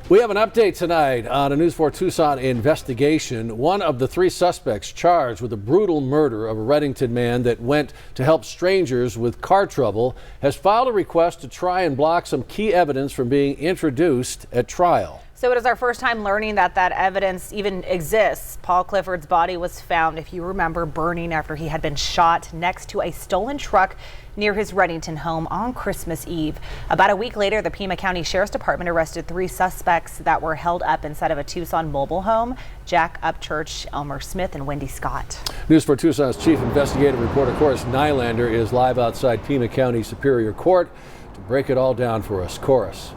We have an update tonight on a N4 Tucson investigation. One of the three suspects charged with the brutal murder of a Redington man that went to help strangers with car trouble has filed a request to try and block some key evidence from being introduced at trial. So it is our first time learning that evidence even exists. Paul Clifford's body was found, if you remember, burning after he had been shot next to a stolen truck near his Redington home on Christmas Eve. About a week later, the Pima County Sheriff's Department arrested three suspects that were held up inside of a Tucson mobile home: Jack Upchurch, Elmer Smith, and Wendy Scott. N4 Tucson's chief investigative reporter, Chorus Nylander, is live outside Pima County Superior Court to break it all down for us. Chorus.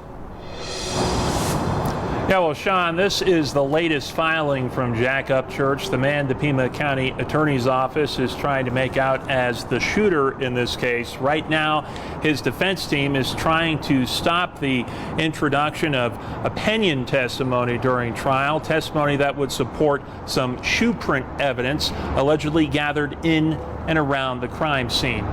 Yeah, well, Sean, this is the latest filing from Jack Upchurch, the man the Pima County Attorney's Office is trying to make out as the shooter in this case. Right now, his defense team is trying to stop the introduction of opinion testimony during trial, testimony that would support some shoe print evidence allegedly gathered in and around the crime scene.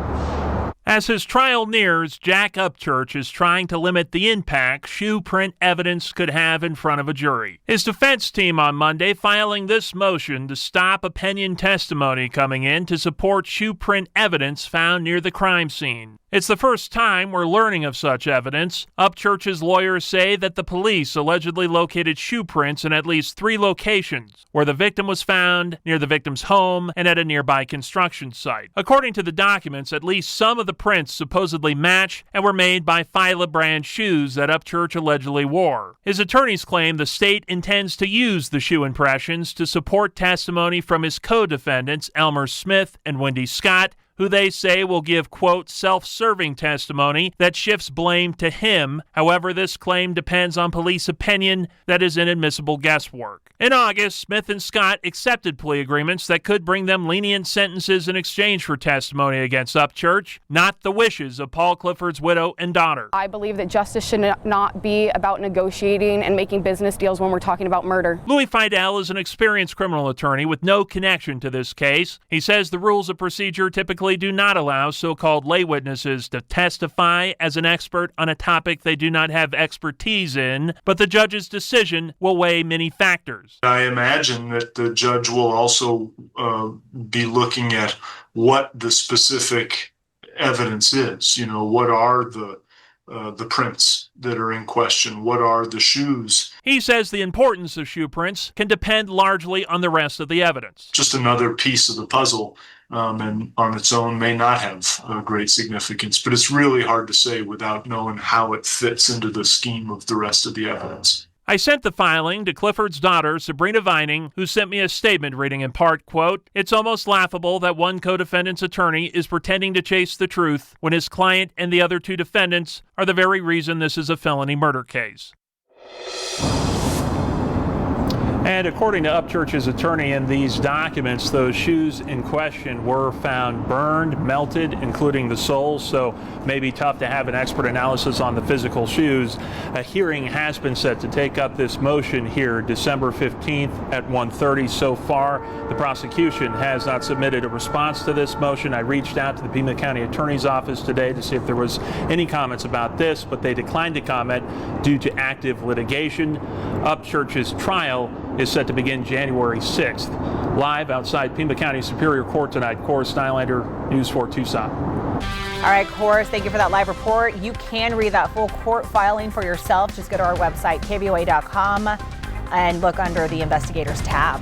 As his trial nears, Jack Upchurch is trying to limit the impact shoe print evidence could have in front of a jury. His defense team on Monday filing this motion to stop opinion testimony coming in to support shoe print evidence found near the crime scene. It's the first time we're learning of such evidence. Upchurch's lawyers say that the police allegedly located shoe prints in at least three locations, where the victim was found, near the victim's home, and at a nearby construction site. According to the documents, at least some of the prints supposedly match and were made by Fila brand shoes that Upchurch allegedly wore. His attorneys claim the state intends to use the shoe impressions to support testimony from his co-defendants, Elmer Smith and Wendy Scott, who they say will give, quote, self-serving testimony that shifts blame to him. However, this claim depends on police opinion that is inadmissible guesswork. In August, Smith and Scott accepted plea agreements that could bring them lenient sentences in exchange for testimony against Upchurch, not the wishes of Paul Clifford's widow and daughter. I believe that justice should not be about negotiating and making business deals when we're talking about murder. Louis Fidel is an experienced criminal attorney with no connection to this case. He says the rules of procedure typically do not allow so-called lay witnesses to testify as an expert on a topic they do not have expertise in, but the judge's decision will weigh many factors. I imagine that the judge will also be looking at what the specific evidence is. You know, what are the prints that are in question? What are the shoes? He says the importance of shoe prints can depend largely on the rest of the evidence. Just another piece of the puzzle, and on its own may not have great significance, but it's really hard to say without knowing how it fits into the scheme of the rest of the evidence. I sent the filing to Clifford's daughter, Sabrina Vining, who sent me a statement reading in part, quote, "It's almost laughable that one co-defendant's attorney is pretending to chase the truth when his client and the other two defendants are the very reason this is a felony murder case." And according to Upchurch's attorney in these documents, those shoes in question were found burned, melted, including the soles, so may be tough to have an expert analysis on the physical shoes. A hearing has been set to take up this motion here December 15th at 1:30. So far, the prosecution has not submitted a response to this motion. I reached out to the Pima County Attorney's Office today to see if there was any comments about this, but they declined to comment due to active litigation. Upchurch's trial is set to begin January 6th. Live outside Pima County Superior Court tonight, Chorus Nylander, N4 Tucson. All right, Chorus, thank you for that live report. You can read that full court filing for yourself. Just go to our website, KVOA.com, and look under the Investigators tab.